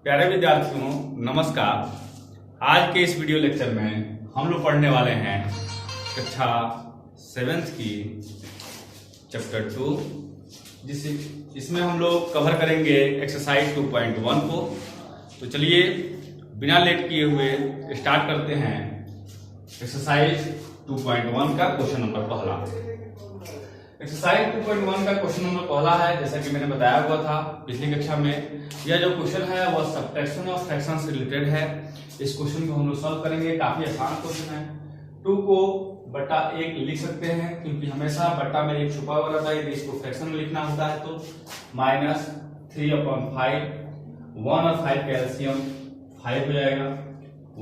प्यारे विद्यार्थियों नमस्कार। आज के इस वीडियो लेक्चर में हम लोग पढ़ने वाले हैं कक्षा 7th की चैप्टर 2, इसमें हम लोग कवर करेंगे एक्सरसाइज 2.1 को। तो चलिए बिना लेट किए हुए स्टार्ट करते हैं एक्सरसाइज 2.1 का क्वेश्चन नंबर पहला। एक्सरसाइज 2.1 का क्वेश्चन नंबर पहला है, जैसा कि मैंने बताया हुआ था पिछली कक्षा में। यह जो क्वेश्चन है वह सबट्रैक्शन और फ्रैक्शन से रिलेटेड है। इस क्वेश्चन को हम लोग सॉल्व करेंगे। काफी आसान क्वेश्चन है। 2 को बटा 1 लिख सकते हैं, क्योंकि हमेशा बटा में 1 छुपा हुआ रहता है। यदि इसको फ्रैक्शन में लिखना होता है तो -3/5, 1 और 5 का एलसीएम 5 हो जाएगा।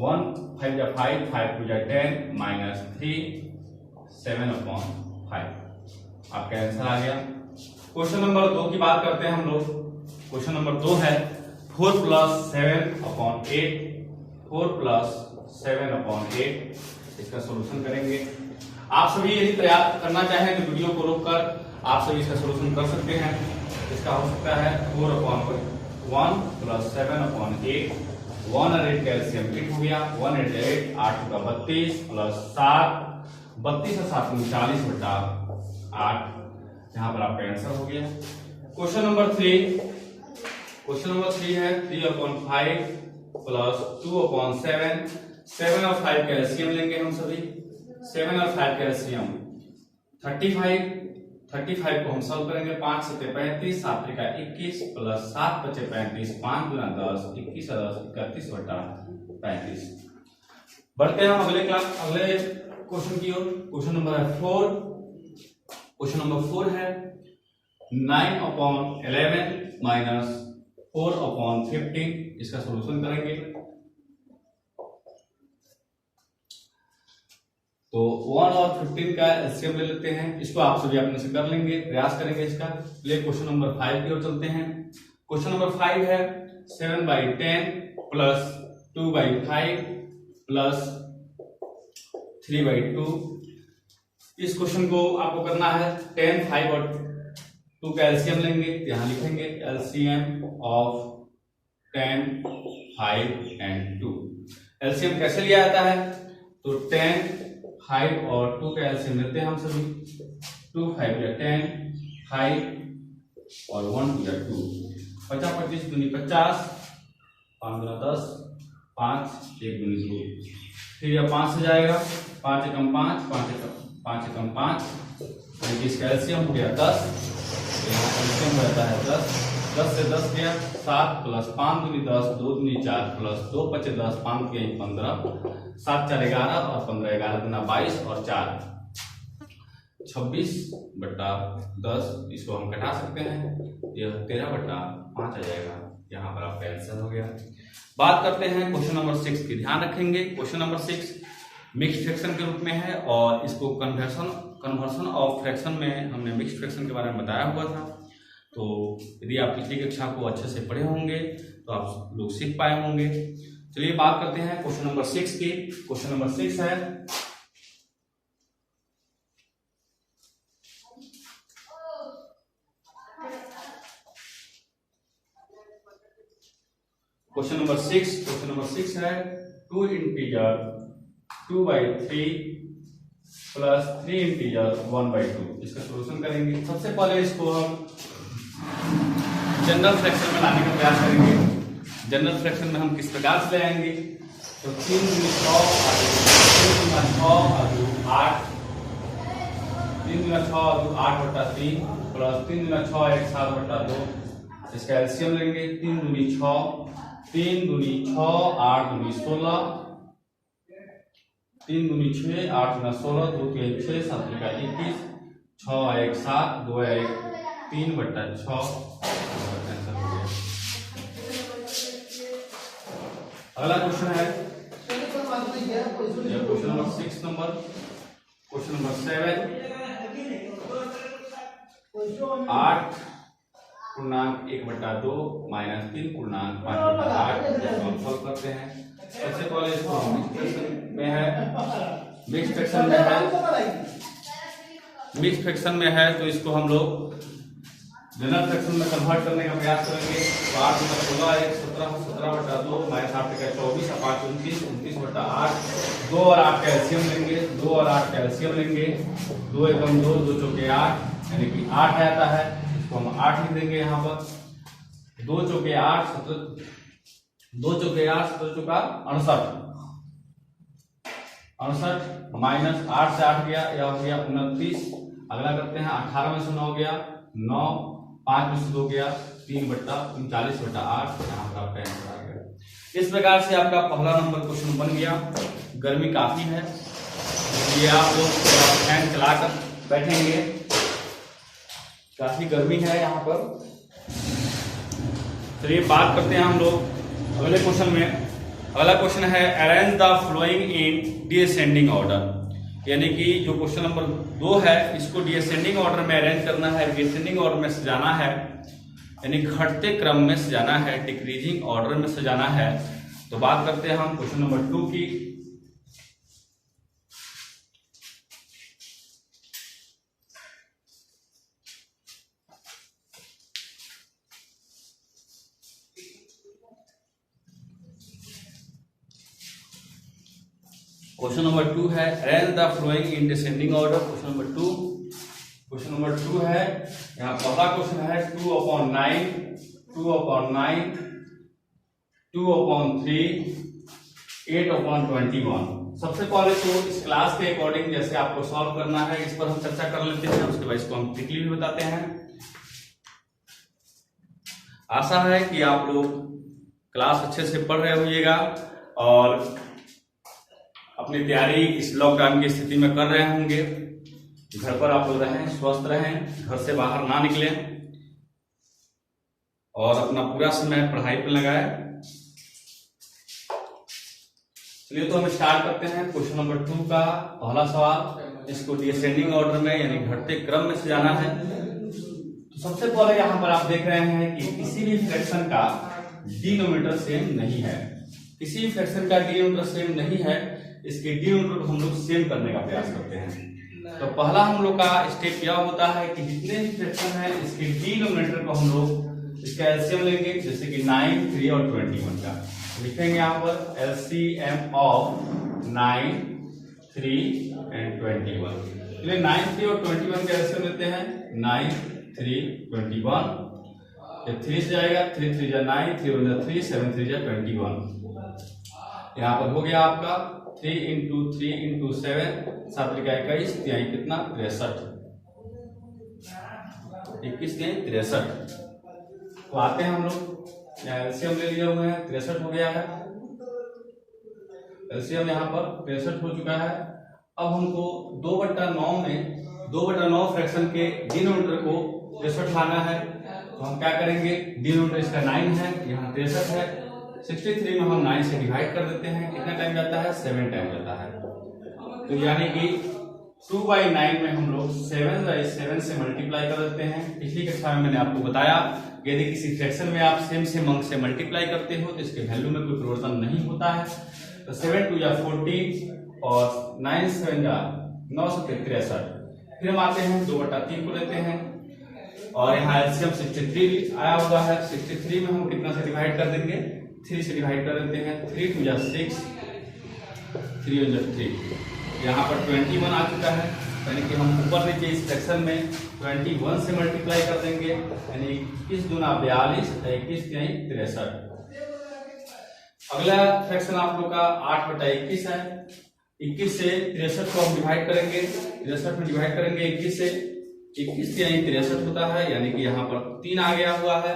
1 5 जा 5, 5 2 जा 10, -3 7/5। आपका आंसर आ गया। क्वेश्चन नंबर 2 की बात करते हैं हम लोग। क्वेश्चन नंबर 2 है 4 + 7/8, 4 + 7/8। इसका सॉल्यूशन करेंगे। आप सभी यदि प्रयास करना चाहें तो वीडियो को रोककर आप सभी इसका सॉल्यूशन कर सकते हैं। इसका हो सकता है 4/1 + 7/8, 1 और 8 का एलसीएम 8 हो गया। 1 8 8, 8 का 32 + 7, 32 और 7 39/8। यहां पर आपका आंसर हो गया। क्वेश्चन नंबर 3 है 3/5 + 2/7, 7 और 5 का एलसीएम लेंगे हम सभी। 7 और 5 का एलसीएम 35 को हम सॉल्व करेंगे। 5 7 35, 7 3 का 21 + 7 5 35, 5 × 10 21 और 10 31/35। बढ़ते हैं अगले क्वेश्चन की ओर। क्वेश्चन नंबर है 4। क्वेश्चन नंबर 4 है 9/11 - 4/15। इसका सॉल्यूशन करेंगे। तो 1 और 15 का एलसीएम ले लेते हैं। इसको आप सभी अपने से कर लेंगे, प्रयास करेंगे इसका। चलिए क्वेश्चन नंबर 5 की ओर चलते हैं। क्वेश्चन नंबर 5 है 7/10 + 2/5 + 3/2। इस क्वेश्चन को आपको करना है 10, 5 और 2 का एलसीएम लेंगे। यहां लिखेंगे एलसीएम ऑफ 10, 5 एंड 2। एलसीएम कैसे लिया जाता है? तो 10, 5 और 2 का एलसीएम लेते हैं हम सभी। 2 5 या 10, 5 और 1 2 या 2। 50 25 दूनी 50, 5 दूना 10, 5 1 दूनी 2। फिर यह 5 से जाएगा। 5 एकम 5, 5 एकम 5, इसका एलसीएम हो गया 10। यहाँ एलसीएम हो जाता है 10। 10 से 10 गया 7 + 5 दूनी 10, 2 दूनी 4 + 2 5 10, 5 के 15, 7 4 11 और 15 11 दूना 22 और 4 26/10। इसको हम घटा सकते हैं। यह 13/5 आ जाएगा। यहाँ पर आपका आंसर हो गया। बात करते हैं क्वेश्चन नंबर 6 की। ध्यान रखेंगे क्वेश्चन नंबर 6 मिक्स्ड फ्रैक्शन के रूप में है, और इसको कन्वर्शन ऑफ फ्रैक्शन में हमने मिक्स्ड फ्रैक्शन के बारे में बताया हुआ था। तो यदि आप पिछली कक्षा को अच्छे से पढ़े होंगे तो आप लोग सीख पाए होंगे। चलिए बात करते हैं क्वेश्चन नंबर 6 की। क्वेश्चन नंबर 6 है क्वेश्चन नंबर 6 है 2 इंटीजर 2/3 + 3 इंटीजर 1/2। इसका सॉल्यूशन करेंगे। सबसे पहले इसको हम जनरल फ्रैक्शन में लाने का प्रयास करेंगे। जनरल फ्रैक्शन में हम किस प्रकार से ले आएंगे? तो 3 × 6 = 8, 3 × 6 = 8/3 + 3 × 6 = 7/2। इसका एलसीएम लेंगे। 3 दूनी 6, 3 दूनी 6, 8 दूनी 16, 3 दूनी 6, 8 गुना 16, 2 के 6, 7 का 21, 6 1 7, 2 1 3/6। अगला क्वेश्चन है question number 6 number. Question number 7 8 पूर्णांक 1/2 - 3 पूर्णांक 5/8। इसको हम सॉल्व करते हैं। सबसे पहले इसको हम मिक्स्ड फ्रैक्शन में है तो इसको हम लोग जनरल फ्रैक्शन में कन्वर्ट करने का प्रयास करेंगे। तो 8 × 16 1 17 17/2 माइनस 8 × 24 5 29 29/8 2 और 8 कैल्शियम लेंगे, 2 और 8 कैल्शियम लेंगे, 2 एकम 2 2 चौके 8 यानी कि 8 आता है, इसको हम 8 लिख देंगे यहाँ पर। 2 चौके 8 2 चौके 8 17 चौका 68 माइनस 8 से 8 गया, यह हो गया 29। अगला करते हैं 18 में से 9 गया 9, 5 में से 2 गया 3/39/8 यहाँ पर आपका आंसर आ गया। इस प्रकार से आपका पहला नंबर क्वेश्चन बन गया। गर्मी काफी है इसलिए आप लोग फैन चलाकर बैठेंगे, काफी गर्मी है यहाँ पर। चलिए बात करते हैं हम लोग अगले क्वेश्चन में। अगला क्वेश्चन है arrange the following in descending order, यानी कि जो क्वेश्चन नंबर 2 है इसको डिसेंडिंग ऑर्डर में अरेंज करना है, डिसेंडिंग ऑर्डर में सजाना है, यानी घटते क्रम में सजाना है, डिक्रीजिंग ऑर्डर में सजाना है। तो बात करते हैं हम क्वेश्चन नंबर 2 की। क्वेश्चन नंबर 2 है arrange the following in descending order. Question number 2 है, यहाँ पहला क्वेश्चन है 2/9 2/9 2/3 8/21। सबसे पहले तो इस क्लास के अकॉर्डिंग जैसे आपको सॉल्व करना है इस पर हम चर्चा कर लेते हैं, उसके बाद इसको हम ट्रिकली भी बताते हैं। आशा है कि आप लोग क्लास अच्छे से पढ़ रहे होइएगा और अपनी तैयारी इस लॉकडाउन की स्थिति में कर रहे होंगे। घर पर आप लोग रहें, स्वस्थ रहें, घर से बाहर ना निकलें और अपना पूरा समय पढ़ाई पर लगाएं। चलिए तो हम स्टार्ट करते हैं क्वेश्चन नंबर 2 का पहला सवाल। इसको डिसेंडिंग ऑर्डर में यानी घटते क्रम में सजाना है। तो सबसे पहले यहाँ पर आप देख रहे हैं कि किसी भी फ्रैक्शन का डिनोमिनेटर सेम नहीं है, किसी भी फ्रैक्शन का डिनोमिनेटर सेम नहीं है, इसके डिनोमिनेटर को हम लोग सेम करने का प्रयास करते हैं। तो पहला हम लोग का स्टेप यह होता है कि जितने भी फ्रैक्शन है इसके डिनोमिनेटर को हम लोग इसका एलसीएम लेंगे, जैसे कि 9 3 और 21 का लिखेंगे यहाँ पर एलसीएम ऑफ 9 3 एंड 21। चलिए 9 3 और 21 का एलसीएम लेते हैं। 9 3 21 3 से जाएगा, 3 3 जा 9 3 1 3 7 3 जा 21। यहाँ पर हो गया आपका 3 × 3 × 7 7 21 तिहाई कितना 63 21 तिहाई 63। तो आते हैं हम लोग एलसीएम ले लिए हुए हैं, 63 हो गया है। एलसीएम यहाँ पर 63 हो चुका है। अब हमको 2/9 में 2/9 फ्रैक्शन के डिनोमिनेटर को 63 लाना है। तो हम क्या करेंगे, डिनोमिनेटर इसका 9 है, यहाँ 63 है, 63 में हम 9 से डिवाइड कर देते हैं। कितना टाइम जाता है 7 टाइम जाता है। तो यानी कि 2/9 में हम लोग 7/7 से मल्टीप्लाई कर देते हैं। पिछली कक्षा में मैंने आपको बताया यदि किसी फ्रैक्शन में आप सेम अंक से मल्टीप्लाई करते हो तो इसके वैल्यू में कोई परिवर्तन नहीं होता है। तो 7 2 या 14 और 9 7 या 9 से 63। फिर हम आते हैं 2/3 को लेते हैं और यहाँ एलसीएम 63 आया हुआ है। 63 में हम कितना से डिवाइड कर देंगे, 3 से डिवाइड कर देते हैं। 3 2 या 6 3 1 3। यहाँ पर 21 आ चुका है, यानी कि हम ऊपर नीचे इस फ्रैक्शन में 21 से मल्टीप्लाई कर देंगे, यानी 21 दूना 42 21 तिहाई 63। अगला फ्रैक्शन आप लोग का 8/21 है। 21 से 63 को हम डिवाइड करेंगे, 63 में डिवाइड करेंगे 21 से, 21 तिहाई 63 होता है, यानी कि यहाँ पर 3 आ गया हुआ है।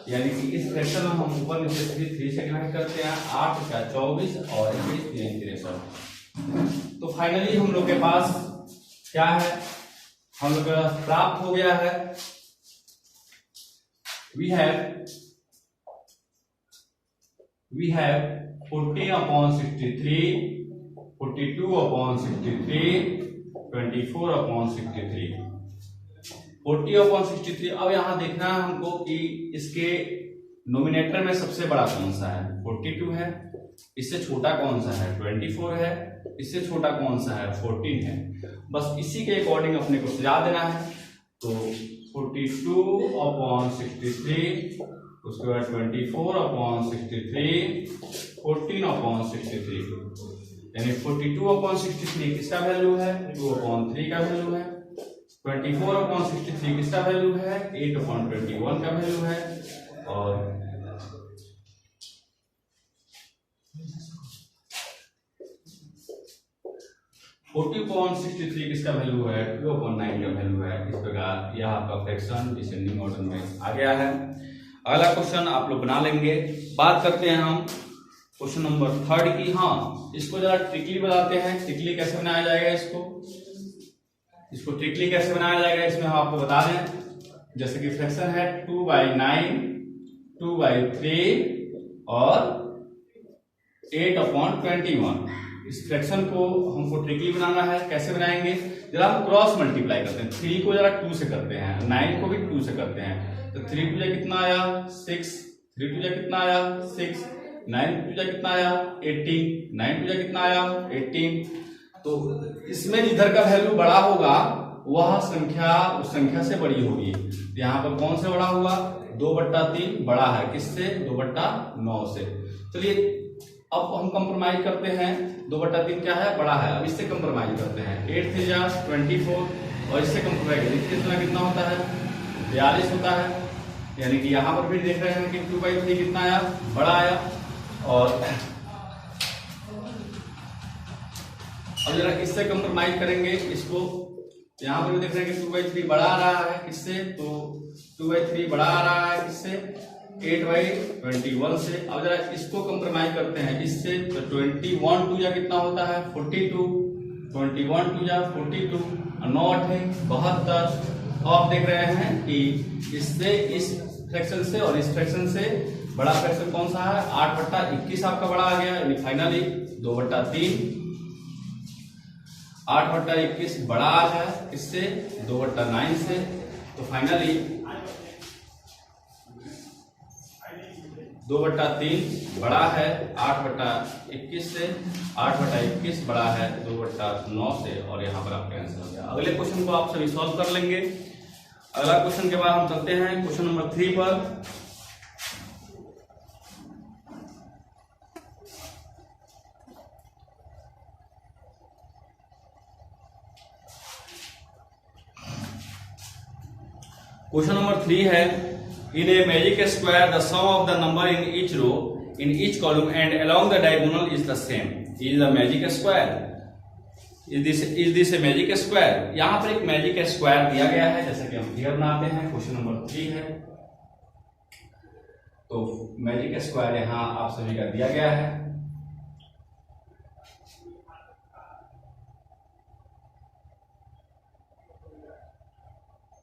यानी कि इस फ्रैक्शन में हम ऊपर नीचे 3 से डिवाइड करते हैं। 8 × 24 और 21 तिहाई 63। तो फाइनली हम लोग के पास क्या है, हम लोग प्राप्त हो गया है। we have 14/63 42/63 24/63 40/63। अब यहां देखना है हमको कि इसके नोमिनेटर में सबसे बड़ा कौन सा है, 42 है, इससे छोटा कौन सा है 24 है, इससे छोटा कौन सा है 14 है। बस इसी के अकॉर्डिंग अपने को सजा देना है। तो 42/63, उसके बाद 24/63, 14/63, यानी 42/63 किसका वैल्यू है, 2/3 का वैल्यू है। 24/63 किसका वैल्यू है, 8/21 का वैल्यू है। और 40/63 किसका वैल्यू है, 2/9 का वैल्यू है। इस प्रकार यह आपका फ्रैक्शन डिसेंडिंग ऑर्डर में आ गया है। अगला क्वेश्चन आप लोग बना लेंगे। बात करते हैं हम क्वेश्चन नंबर 3 की। हाँ, इसको जरा ट्रिकली बताते हैं। ट्रिकली कैसे बनाया जाएगा, इसको ट्रिकली कैसे बनाया जाएगा, इसमें हम आपको बता दें। जैसे कि फ्रैक्शन है 2/9, 2/3 और 8/21। इस फ्रैक्शन को हमको ट्रिकली बनाना है। कैसे बनाएंगे, जरा हम क्रॉस मल्टीप्लाई करते हैं। 3 को जरा 2 से करते हैं, 9 को भी 2 से करते हैं। तो 3 टू जा कितना आया 6, 3 टू जा कितना आया 6, 9 टू जा कितना आया 18, 9 टू जा कितना आया 18। तो इसमें इधर का वैल्यू बड़ा होगा, वह संख्या उस संख्या से बड़ी होगी। तो यहाँ पर कौन से बड़ा हुआ, 2/3 बड़ा है किससे, 2/9 से। चलिए अब हम कंप्रोमाइज करते हैं। 2/3 क्या है, बड़ा है। अब इससे कंप्रोमाइज करते हैं। 8 3 जा 24 और इससे कंप्रोमाइज कितना होता है, 42 होता है। यानी कि यहाँ पर भी देख रहे हैं कि 2/3 कितना आया, बड़ा आया। और अब जरा इससे कंप्रोमाइज करेंगे इसको। यहाँ पर भी देख रहे हैं कि 2/3 बड़ा आ रहा है किससे, तो 2/3 बड़ा आ रहा है किससे, 8/21 से। अब जरा इसको कंप्रोमाइज करते हैं इससे। तो 21 टू जा कितना होता है 42, 21 टू जा 42 और 9 8 72। आप देख रहे हैं कि इससे इस फ्रैक्शन से और इस फ्रैक्शन से बड़ा फ्रैक्शन कौन सा है, 8/21 आपका बड़ा आ गया। यानी फाइनली 2/3, 8/21 बड़ा है इससे 2/9 से। तो फाइनली 2/3 बड़ा है 8/21 से, 8/21 बड़ा है 2/9 से। और यहाँ पर आपका आंसर हो गया। अगले क्वेश्चन को आप सभी सॉल्व कर लेंगे। अगला क्वेश्चन के बाद हम चलते हैं क्वेश्चन नंबर 3 पर। क्वेश्चन नंबर 3 है, in a magic square the sum of the number in each row in each column and along the diagonal is the same. Is a magic square. Is this a magic square? यहाँ पर एक magic square दिया गया है, जैसे कि हम figure बनाते हैं। क्वेश्चन नंबर 3 है, तो मैजिक स्क्वायर यहाँ आप सभी का दिया गया है।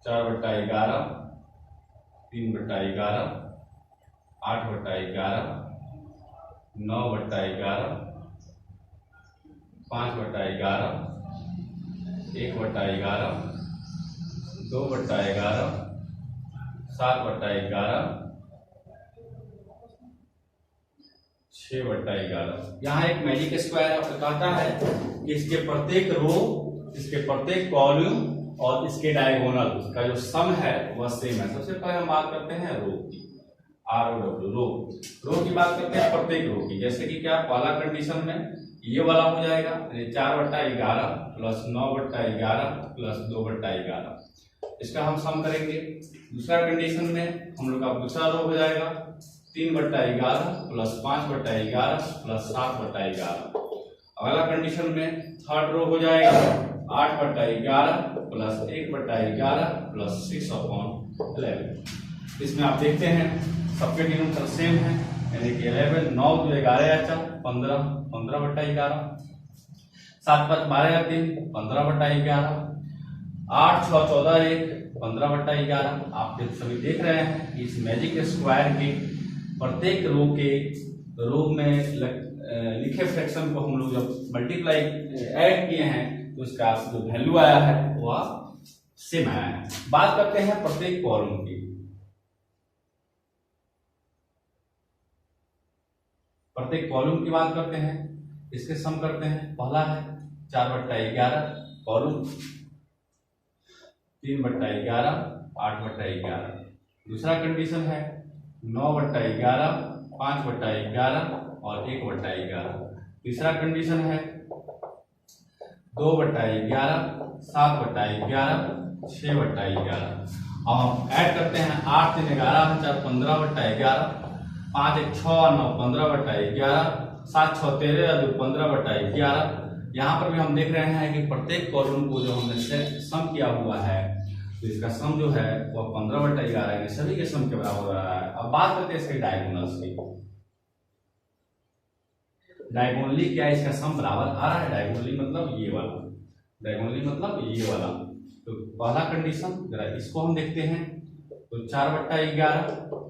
चार 4/11, 3/11, 8/11, 9/11, 5/11, 1/11, 2/11, 7/11, 6/11। यहाँ एक मैजिक स्क्वायर आपको कहता है कि इसके प्रत्येक रो, इसके प्रत्येक कॉलम और इसके डायगोनल का जो सम है वह सेम है। सबसे पहले हम बात करते हैं रो की, ROW, रो की बात करते हैं प्रत्येक रो की। जैसे कि क्या, पहला कंडीशन में ये वाला हो जाएगा 4/11 प्लस 9/11 प्लस 2/11, इसका हम सम करेंगे। दूसरा कंडीशन में हम लोग का दूसरा रो हो जाएगा 3/11 प्लस 5/11 प्लस 7/11। अगला कंडीशन में थर्ड रो हो जाएगा 8/11 प्लस 1/11 प्लस 6/11। इसमें आप देखते हैं सबके डिनोमिनेटर सेम है, यानी कि 11, 9 2 11 या 15, 15/11, 7 5 12 या 3, 15/11, 8 6 14 1, 15/11। आप सभी देख रहे हैं कि इस मैजिक स्क्वायर के प्रत्येक रो में लिखे फ्रैक्शन को हम लोग जब मल्टीप्लाई ऐड किए हैं तो उसका जो वैल्यू आया है वह सेम आया है। बात करते हैं प्रत्येक कॉलम की। प्रत्येक कॉलम की बात करते हैं, इसके सम करते हैं। पहला है 4/11 कॉलम, 3/11 8/11। दूसरा कंडीशन है 9/11, 5/11 और 1/11। तीसरा कंडीशन है 2/11, 7/11, 6/11। अब हम ऐड करते हैं 8 3 11 4 15/11, 5 1 6 9 15/11, 7 6 13 2 15/11। यहाँ पर भी हम देख रहे हैं कि प्रत्येक कॉलम को जो हमने सम किया हुआ है तो इसका सम जो है वह 15/11 यानी सभी के सम के बराबर हो रहा है। अब बात करते हैं इसके डायगोनल्स की। डायगोनली क्या इसका सम बराबर आ रहा है? डायगोनली मतलब ये वाला, डायगोनली मतलब ये वाला। तो पहला कंडीशन जरा इसको हम देखते हैं तो 4/11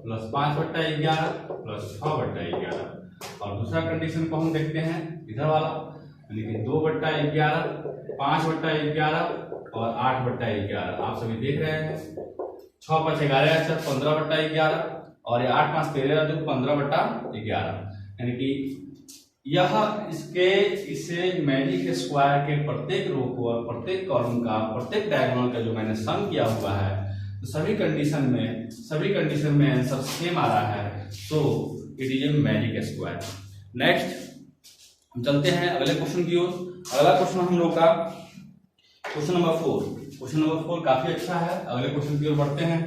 प्लस 5/11 प्लस 6/11। और दूसरा कंडीशन को हम देखते हैं इधर वाला, यानी कि 2/11, 5/11 और 8/11। आप सभी देख रहे हैं 6 5 11 4 15/11 और ये 8 5 13 2 15/11। यानी कि यह इसे मैजिक स्क्वायर के प्रत्येक रो को और प्रत्येक कॉलम का प्रत्येक डायगोनल का जो मैंने सम किया हुआ है तो सभी कंडीशन में आंसर सेम आ रहा है, तो it is a magic square. Next हम चलते हैं अगले क्वेश्चन की ओर। अगला क्वेश्चन हम लोग का क्वेश्चन नंबर 4। क्वेश्चन नंबर 4 काफी अच्छा है। अगले क्वेश्चन की ओर बढ़ते हैं।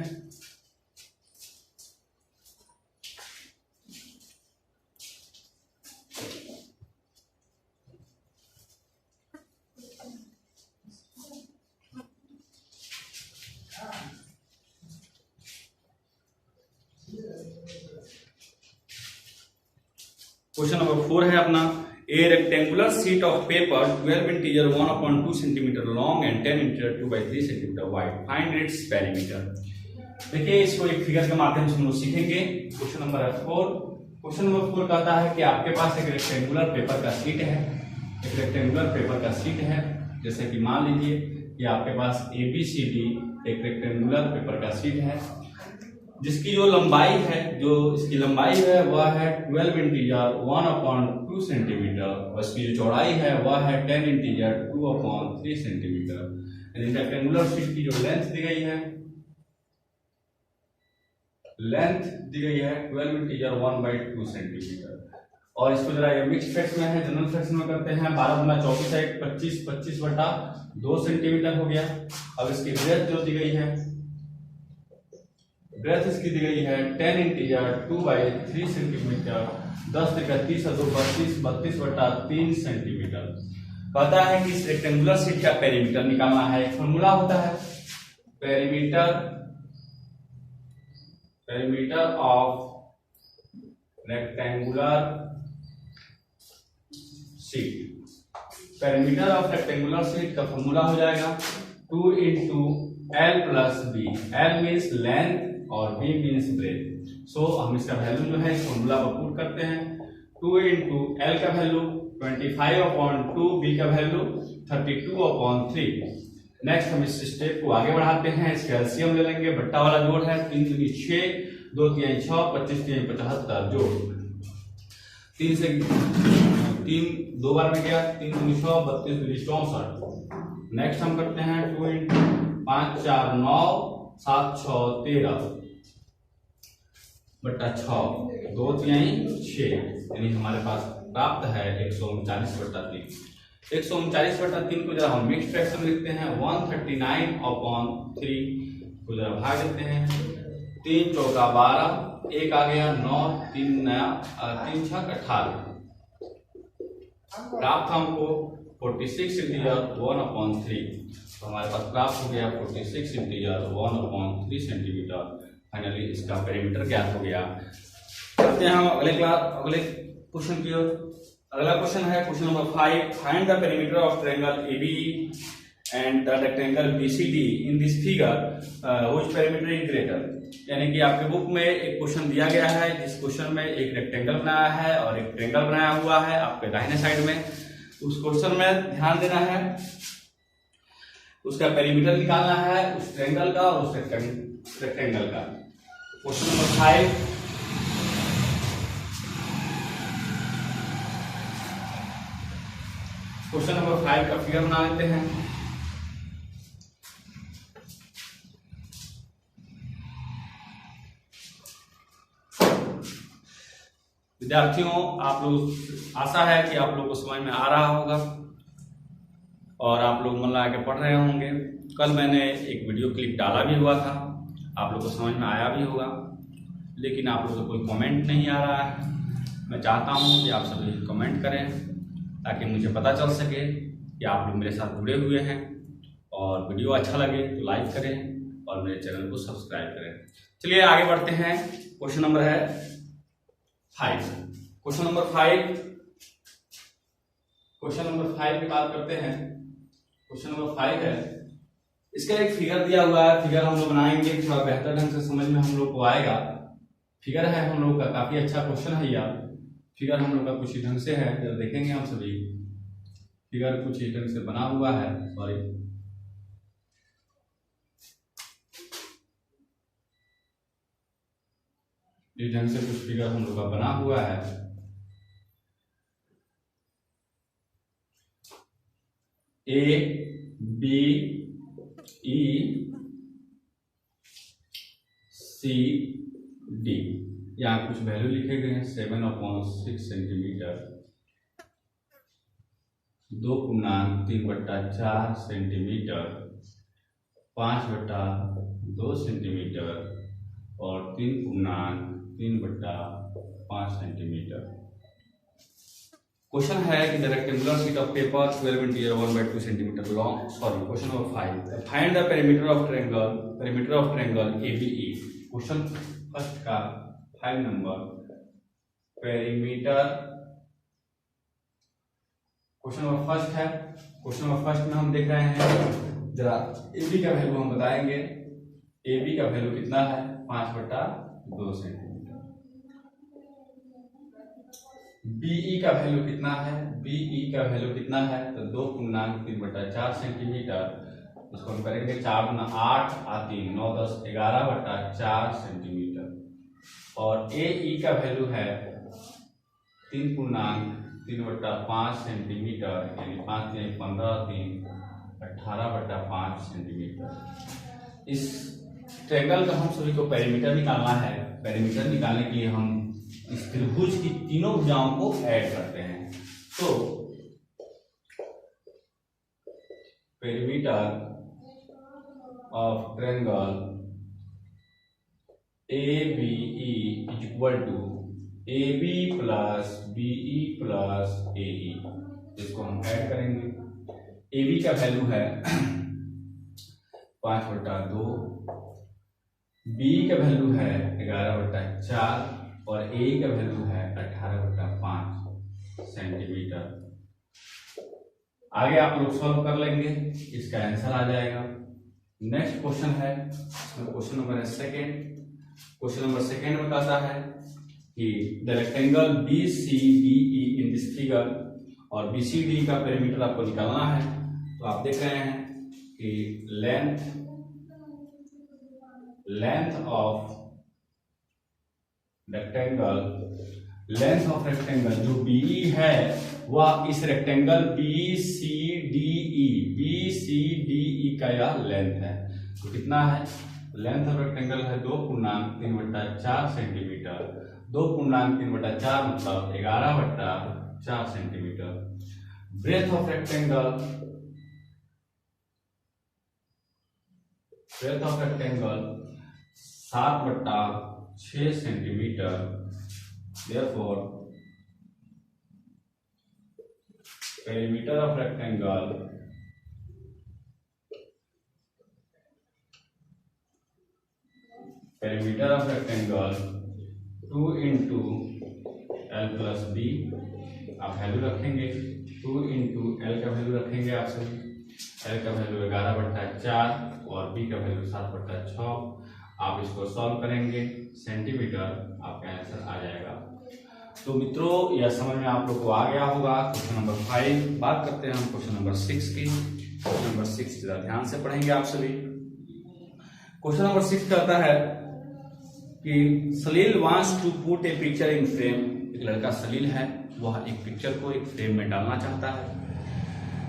क्वेश्चन नंबर 4 है अपना, ए rectangular sheet of paper 12 integer 1/2 centimetre long and 10 integer 2/3 centimetre wide, find its perimeter. देखिए इसको एक फिगर के माध्यम से हम लोग सीखेंगे। Question number 4। क्वेश्चन नंबर 4 कहता है कि आपके पास एक रेक्टेंगुलर पेपर का शीट है, एक रेक्टेंगुलर पेपर का शीट है। जैसे कि मान लीजिए कि आपके पास ABCD एक रेक्टेंगुलर पेपर का शीट है जिसकी जो लंबाई है, जो इसकी लंबाई है वह है 12 इंटीजर 1/2 सेंटीमीटर और इसकी जो चौड़ाई है वह है 10 इंटीजर 2/3 सेंटीमीटर। यानी रेक्टेंगुलर शीट की जो लेंथ दी गई है 12 इंटीजर 1/2 सेंटीमीटर। और इसको जरा ये मिक्स फ्रैक्शन में है, जनरल फ्रैक्शन में करते हैं। 12 गुना 24 है 25, 25/2 सेंटीमीटर हो गया। अब इसकी ब्रेथ जो दी गई है, ब्रेथ इसकी दी गई है 10 इंटीजर 2/3 सेंटीमीटर, 10 × 30 और 2 32, 32/3 सेंटीमीटर। कहता है कि इस रेक्टेंगुलर शीट का पेरीमीटर निकालना है। एक फॉर्मूला होता है perimeter of rectangular sheet. Perimeter of rectangular sheet का फॉर्मूला हो जाएगा 2 × L + B। L means length और B मीन्स ब्रेथ। सो हम इसका वैल्यू जो है इस फॉर्मूला पर पुट करते हैं। 2 × L का वैल्यू 25/2, B का वैल्यू 32/3। नेक्स्ट हम इस स्टेप को आगे बढ़ाते हैं। इसके एलसीएम ले लेंगे, बट्टा वाला जोड़ है 3 दूनी 6, 2 तिहाई 6, 25 तिहाई 75 जोड़ 3 से 3 2 बार में गया, 3 दूनी 6, 32 दूनी 64। नेक्स्ट हम करते हैं 2 × 5 4 9, 7 6 13 बट्टा 6, 2 तिहाई 6, यानी हमारे पास प्राप्त है 139/3। 139/3 को जरा हम मिक्स फ्रैक्शन लिखते हैं 139/3 को जरा भाग देते हैं। 3 चौका 12, 1 आ गया 9, 3 6 18। प्राप्त हमको 46 इंटीजर 1/3। तो हमारे पास प्राप्त हो गया 46 इंटीजर 1/3 सेंटीमीटर। फाइनली इसका पेरीमीटर ज्ञात हो गया। करते हैं हम अगले क्वेश्चन की ओर। अगला क्वेश्चन है question number 5। Find the perimeter of triangle AB and the rectangle BCD in this figure which perimeter is greater. यानी कि आपके बुक में एक क्वेश्चन दिया गया है जिस क्वेश्चन में एक रेक्टेंगल बनाया है और एक ट्रायंगल बनाया हुआ है आपके दाहिने साइड में। उस क्वेश्चन में ध्यान देना है, उसका पेरीमीटर निकालना है उस ट्रायंगल का और उस रेक्टेंगल का। Question number 5। क्वेश्चन नंबर 5 का फिगर बना लेते हैं। विद्यार्थियों, आप लोग आशा है कि आप लोग को समझ में आ रहा होगा और आप लोग मन लगा के पढ़ रहे होंगे। कल मैंने एक वीडियो क्लिप डाला भी हुआ था, आप लोग को समझ में आया भी होगा, लेकिन आप लोग को कोई कमेंट नहीं आ रहा है। मैं चाहता हूं कि आप सभी कमेंट करें ताकि मुझे पता चल सके कि आप लोग मेरे साथ जुड़े हुए हैं, और वीडियो अच्छा लगे तो लाइक करें और मेरे चैनल को सब्सक्राइब करें। चलिए आगे बढ़ते हैं। क्वेश्चन नंबर है 5। क्वेश्चन नंबर 5 की बात करते हैं। क्वेश्चन नंबर 5 है, इसका एक फिगर दिया हुआ है। फिगर हम लोग बनाएंगे, थोड़ा बेहतर ढंग से समझ में हम लोग को आएगा। फिगर है हम लोग का, काफी अच्छा क्वेश्चन है यार। फिगर हम लोग का कुछ ही ढंग से है, जरा देखेंगे हम सभी। फिगर कुछ ही ढंग से बना हुआ है, सॉरी, इस ढंग से कुछ फिगर हम लोग का बना हुआ है। A B E C D, यहाँ कुछ वैल्यू लिखे गए हैं। 7/6 सेंटीमीटर, 2.3/4 सेंटीमीटर, 5/2 सेंटीमीटर और 3.3/5 सेंटीमीटर। क्वेश्चन है कि the rectangular sheet of paper 12 × 1/2 centimetre long, sorry question number 5, find the perimeter of triangle ABE। Question first का 5 number perimeter, question number first है। क्वेश्चन नंबर फर्स्ट में हम देख रहे हैं, जरा AB का वैल्यू हम बताएंगे। AB का वैल्यू कितना है? 5/2 सेंटीमीटर। BE का वैल्यू कितना है? BE का वैल्यू कितना है? तो 2.3/4 सेंटीमीटर। इसको हम करेंगे 4 × 8 × 3 9 10 11/4 सेंटीमीटर। और AE का वैल्यू है 3.3/5 सेंटीमीटर, यानी 5 × 3 = 15 3 18/5 सेंटीमीटर। इस ट्रायंगल का हम सभी को पेरीमीटर निकालना है। पेरीमीटर निकालने के लिए हम इस त्रिभुज की तीनों भुजाओं को ऐड करते हैं। तो perimeter of triangle ABE = AB + BE + AE। इसको हम ऐड करेंगे। AB का वैल्यू है 5/2, BE का वैल्यू है 11/4 और AE का वैल्यू है 18/5 सेंटीमीटर। आगे आप लोग सॉल्व कर लेंगे, इसका आंसर आ जाएगा। नेक्स्ट क्वेश्चन है, क्वेश्चन नंबर 2। क्वेश्चन नंबर 2 में कहता है कि the rectangle BCDE in this figure, और BCD का पेरीमीटर आपको निकालना है। तो आप देख रहे हैं कि लेंथ ऑफ रेक्टेंगल जो BE है वह इस रेक्टेंगल BCDE का यह लेंथ है। तो कितना है? लेंथ ऑफ रेक्टेंगल है 2.3/4 सेंटीमीटर। 2.3/4 मतलब 11/4 centimetre. Breadth of rectangle 7/6 centimetre. Therefore, perimeter of rectangle perimeter of rectangle 2 into L plus B, आप वैल्यू रखेंगे 2 into L का वैल्यू रखेंगे आप सभी। L का वैल्यू 11/4 और B का वैल्यू 7/6। आप इसको सॉल्व करेंगे सेंटीमीटर, आपका आंसर आ जाएगा। तो मित्रों यह समझ में आप लोग को आ गया होगा। Question number 5। बात करते हैं हम क्वेश्चन नंबर 6 की। क्वेश्चन नंबर 6 जरा ध्यान से पढ़ेंगे आप सभी। क्वेश्चन नंबर 6 कहता है कि Salil wants to put a picture in frame. एक लड़का सलील है, वह एक पिक्चर को एक फ्रेम में डालना चाहता है।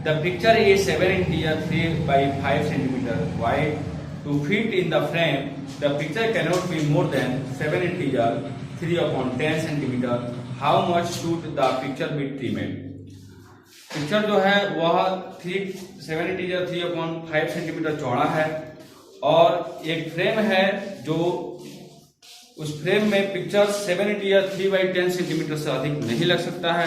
The picture is 7 integer 3/5 centimetre wide. To fit in the frame, the picture cannot be more than 7 integers 3/10 centimetre, how much should the picture be trimmed. Picture जो है वह 3/5 सेंटीमीटर चौड़ा है और एक फ्रेम है जो उस फ्रेम में पिक्चर 780 या 3/10 सेंटीमीटर से अधिक नहीं लग सकता है।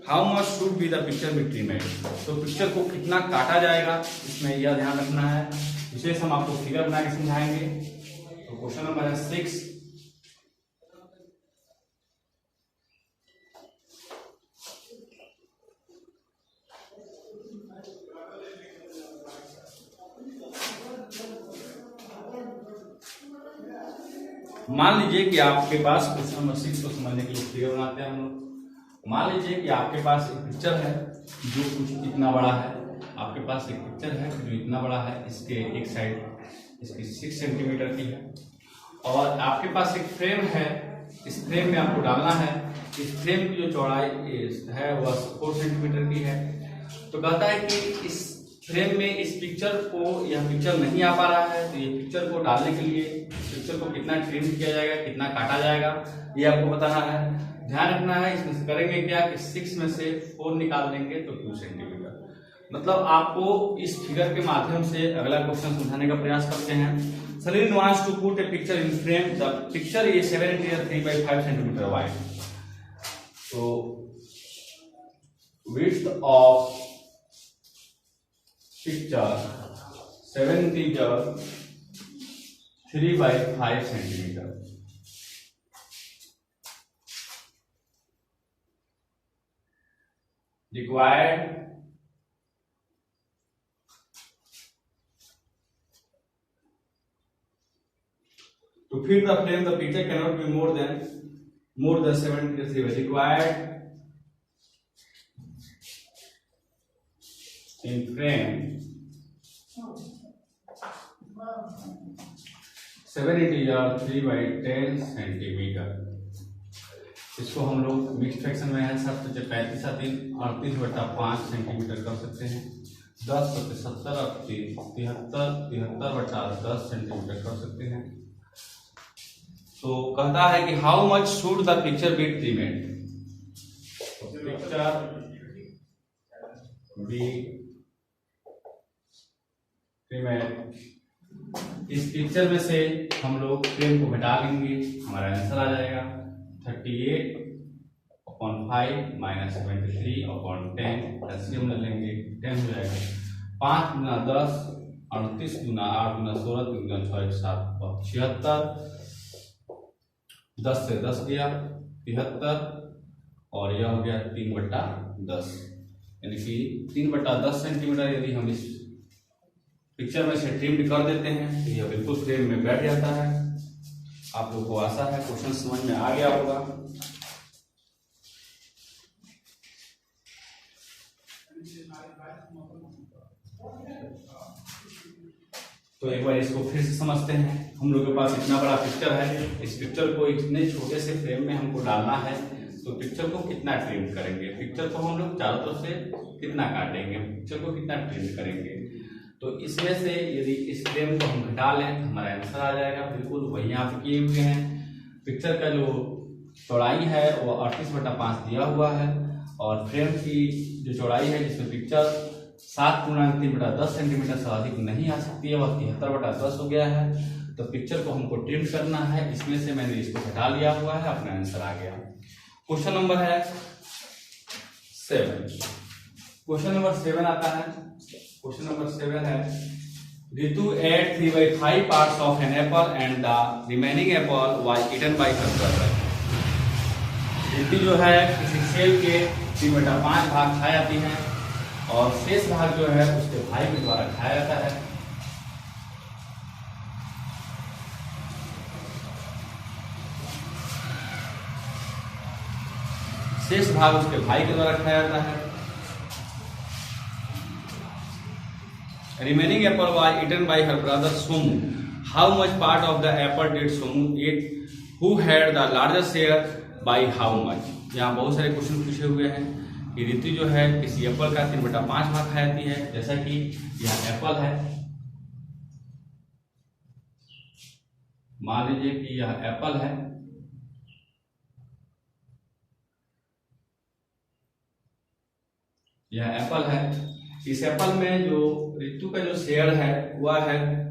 How much should be the picture be trimmed, तो पिक्चर को कितना काटा जाएगा इसमें यह ध्यान रखना है। विशेष हम आपको फिगर बना के समझाएंगे। तो क्वेश्चन नंबर है 6। मान लीजिए कि आपके पास क्वेश्चन नंबर 6 को समझने के लिए फिगर बनाते हैं हम लोग। मान लीजिए कि आपके पास एक पिक्चर है जो कुछ इतना बड़ा है। आपके पास एक पिक्चर है जो इतना बड़ा है, इसके एक साइड इसकी 6 सेंटीमीटर की है और आपके पास एक फ्रेम है। इस फ्रेम में आपको डालना है। इस फ्रेम की जो चौड़ाई है वह 4 सेंटीमीटर की है। तो कहता है कि इस फ्रेम में इस पिक्चर को, यह पिक्चर नहीं आ पा रहा है, तो ये पिक्चर को डालने के लिए पिक्चर को कितना ट्रिम किया जाएगा, कितना काटा जाएगा, ये आपको बताना है। ध्यान रखना है, इसमें से करेंगे क्या कि 6 में से 4 निकाल देंगे तो 2 सेंटीमीटर। मतलब आपको इस फिगर के माध्यम से अगला क्वेश्चन समझाने का प्रयास करते हैं। Salin wants to put a picture in frame, the picture is 3/5 centimetre wide. तो width of picture 3/5 centimetre. Required to fit the frame, the picture cannot be more than 73. Required in frame 780 या 3/10 centimetre. इसको हम लोग mix fraction में है सब, तो 35 38/5 centimetre कर सकते हैं। 10/70 73/10 सेंटीमीटर कर सकते हैं। तो कहता है कि how much should the picture be trimmed. Picture be trimmed, इस पिक्चर में से हम लोग फ्रेम को घटा लेंगे, हमारा आंसर आ जाएगा 38/5 - 73/10। एलसीएम ले लेंगे, 10 हो जाएगा। 5 × 10 38 × 8 × 16 3 × 6 7 76। 10 से 10 गया 73 और यह हो गया 3/10, यानी कि 3/10 सेंटीमीटर। यदि हम इस पिक्चर में से ट्रिम्ड कर देते हैं तो यह बिल्कुल फ्रेम में बैठ जाता है। आप लोगों को आशा है क्वेश्चन समझ में आ गया होगा। तो एक बार इसको फिर से समझते हैं। हम लोग के पास इतना बड़ा पिक्चर है, इस पिक्चर को इतने छोटे से फ्रेम में हमको डालना है, तो पिक्चर को कितना ट्रिम करेंगे, पिक्चर को हम लोग चारों तरफ से कितना काटेंगे, पिक्चर को कितना ट्रिम करेंगे। तो इसमें से यदि इस फ्रेम को हम घटा लें तो हमारा आंसर आ जाएगा बिल्कुल वही यहाँ पे किए हुए हैं। पिक्चर का जो चौड़ाई है वो 38/5 दिया हुआ है और फ्रेम की जो चौड़ाई है जिसमें पिक्चर 7×3/10 सेंटीमीटर से अधिक नहीं आ सकती है, वह 73/10 हो गया है। तो पिक्चर को हमको ट्रिम करना है, इसमें से मैंने इसको घटा लिया हुआ है, अपना आंसर आ गया। क्वेश्चन नंबर है 7। क्वेश्चन नंबर 7 आता है। क्वेश्चन नंबर 7 है, Ritu ate 3/5 parts of an apple and the remaining apple was eaten by her brother। Ritu जो है किसी सेब के 3/5 भाग खा जाती है और शेष भाग जो है उसके भाई के द्वारा खाया जाता है। शेष भाग उसके भाई के द्वारा खाया जाता है। Remaining apple was eaten by her brother Somu. How much part of the apple did Somu eat? Who had the larger share by how much? यहाँ बहुत सारे क्वेश्चन पूछे हुए हैं कि रितु जो है किसी एप्पल का 3/5 भाग खा जाती है। जैसा कि यह एप्पल है, मान लीजिए कि यह एप्पल है यह एप्पल है। इस एप्पल में जो ऋतु का जो शेयर है वह है,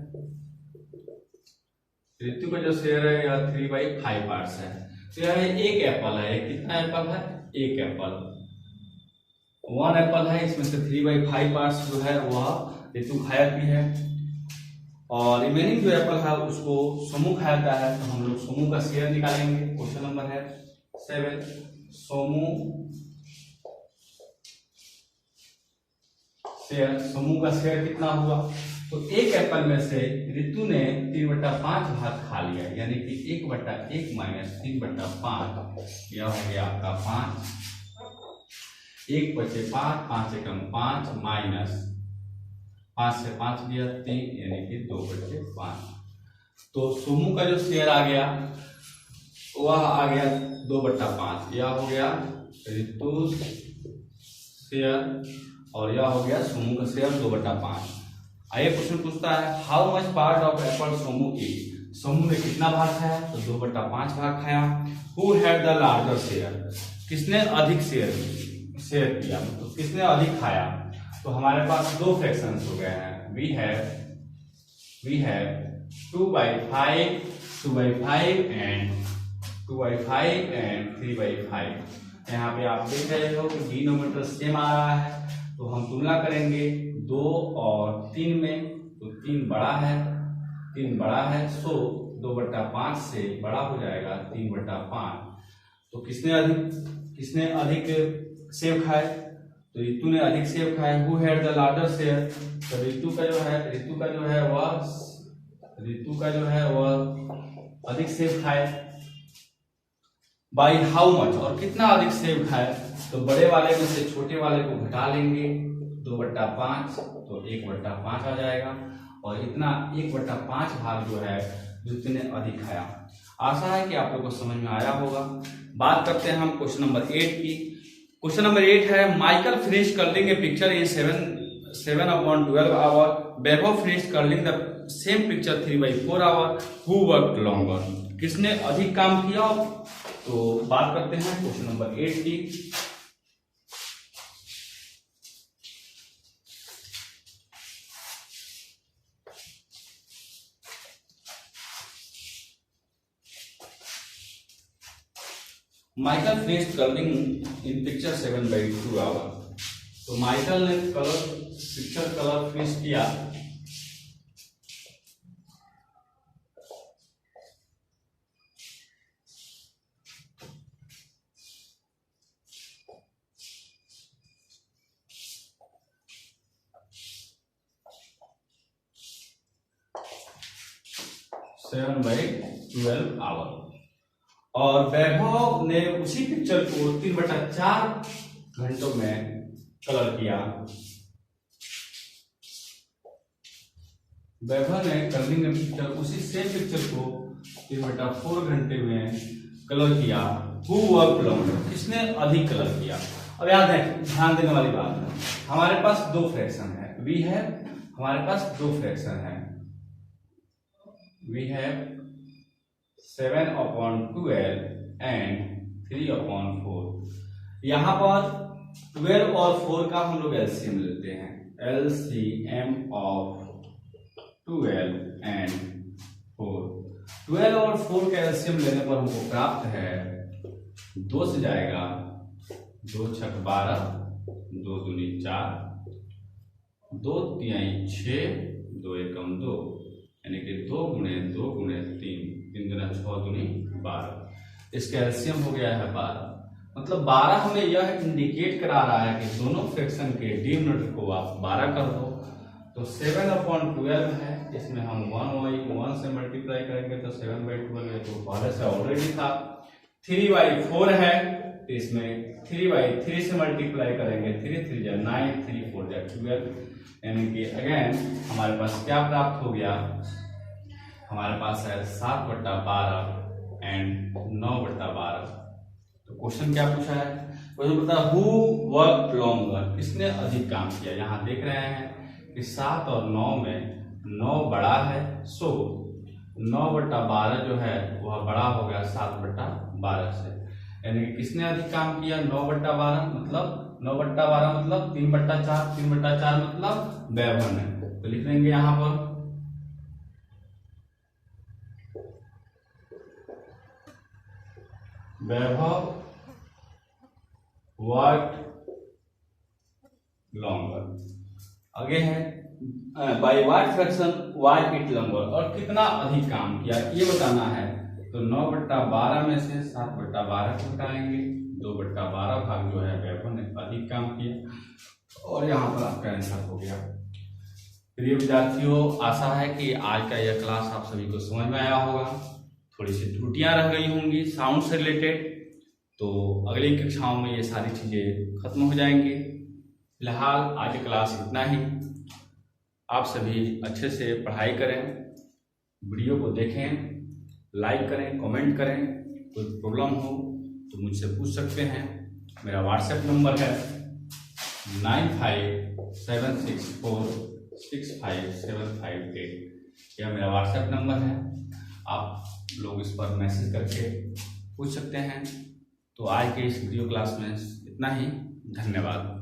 ऋतु का जो शेयर है यह 3/5 पार्ट्स है। तो यह एक एप्पल है। कितना एप्पल है? एक एप्पल, 1 एप्पल है। इसमें से 3/5 पार्ट्स जो है वह ऋतु खा जाती है और रिमेनिंग जो एप्पल है उसको सोमू खाता है। तो हम लोग सोमू का शेयर निकालेंगे। क्वेश्चन नंबर है 7। सोमू शेयर, सोमू का शेयर कितना हुआ? तो एक एप्पल में से ऋतु ने 3/5 भाग खा लिया, यानी कि 1/1 माइनस 3/5, यह हो गया आपका 5। 1 बचे 5, 5 एकम 5 माइनस 5 से 5 गया 3, यानी कि 2 बचे 5। तो सोमू का जो शेयर आ गया वह आ गया 2/5। यह हो गया ऋतु शेयर और यह हो गया सोमू का शेयर 2/5। आइए क्वेश्चन पूछता है how much part of apple Somu eat. Somu ने कितना भाग खाया? तो 2/5 भाग खाया। Who had the larger share, किसने अधिक शेयर किया, तो किसने अधिक खाया? तो हमारे पास दो फ्रैक्शंस हो गए हैं। We have 2/5 and 3/5। यहाँ पे आप देख रहे हो कि डिनोमिनेटर सेम आ रहा है, तो हम तुलना करेंगे 2 और 3 में। तो 3 बड़ा है सो 2/5 से बड़ा हो जाएगा 3/5। तो किसने अधिक सेब खाए? तो ऋतु ने अधिक सेब खाए। Who had the larger share, तो ऋतु का जो है वह अधिक सेब खाए। बाई हाउ मच, और कितना अधिक सेब खाए? तो बड़े वाले में से छोटे वाले को घटा लेंगे 2/5, तो 1/5 आ जाएगा और इतना 1/5 भाग जो है जितने अधिक खाया। आशा है कि आप लोगों को समझ में आया होगा। बात करते हैं हम क्वेश्चन नंबर 8 की। क्वेश्चन नंबर 8 है Michael finish curling a picture in 7/12 hour, Vaibhav finish curling the same picture 3/4 hour, who worked longer, किसने अधिक काम किया? तो बात करते हैं क्वेश्चन नंबर 8 की। Michael finished curling in picture 7/2 hour. तो माइकल ने पिक्चर कलर फिनिश किया सेवन बाई 12 आवर और वैभव ने उसी पिक्चर को 3/4 घंटों में कलर किया। वैभव ने कर्लिंग पिक्चर उसी सेम पिक्चर को 3/4 घंटे में कलर किया। हु वर्कड लॉन्गर, किसने अधिक कलर किया? अब याद है, ध्यान देने वाली बात है, हमारे पास दो फ्रैक्शन है। हमारे पास दो फ्रैक्शन है। We have 7/12 and 3/4। यहाँ पर 12 और 4 का हम लोग एलसीएम लेते हैं। LCM of 12 and 4। 12 और 4 का एलसीएम लेने पर हमको प्राप्त है 2 से जाएगा 2 छक 12, 2 दूनी 4, 2 तिहाई 6, 2 एकम 2, यानी कि 2 गुणे 2 गुणे 3, 3 गुना 6 दूनी 12। इसका एलसीएम हो गया है 12। मतलब 12 हमें यह इंडिकेट करा रहा है कि दोनों फ्रैक्शन के डिनोमिनेटर को आप 12 कर दो। तो 7/12 है, इसमें हम 1 से मल्टीप्लाई करेंगे तो 7/12 है, तो पहले से ऑलरेडी था। 3/4 है, तो इसमें 3/3 से मल्टीप्लाई करेंगे। 3 3 जा 9, 3 4 जा 12, यानी कि अगेन हमारे पास क्या प्राप्त हो गया? हमारे पास है 7/12 एंड 9/12। तो क्वेश्चन क्या पूछा है? क्वेश्चन पूछा हु वर्कड लॉन्गर, किसने अधिक काम किया। यहाँ देख रहे हैं कि 7 और 9 में 9 बड़ा है, सो 9/12 जो है वह बड़ा हो गया 7/12 से, यानी कि किसने अधिक काम किया? 9/12, मतलब 9/12 मतलब 3/4, 3/4 मतलब वैभव है, तो लिख देंगे यहाँ पर वैभव वर्क लॉन्गर। आगे है by what fraction why it longer, और कितना अधिक काम किया ये बताना है। तो 9/12 में से 7/12 को घटाएंगे, 2/12 भाग जो है वैभव ने अधिक काम किया, और यहाँ पर आपका आंसर हो गया। प्रिय विद्यार्थियों, आशा है कि आज का यह क्लास आप सभी को समझ में आया होगा। थोड़ी सी त्रुटियां रह गई होंगी साउंड से रिलेटेड, तो अगली कक्षाओं में ये सारी चीजें खत्म हो जाएंगी। फिलहाल आज की क्लास इतना ही। आप सभी अच्छे से पढ़ाई करें, वीडियो को देखें, लाइक करें, कमेंट करें। कोई प्रॉब्लम हो तो मुझसे पूछ सकते हैं। मेरा व्हाट्सएप नंबर है 9576465758। यह मेरा व्हाट्सएप नंबर है, आप लोग इस पर मैसेज करके पूछ सकते हैं। तो आज के इस वीडियो क्लास में इतना ही। धन्यवाद।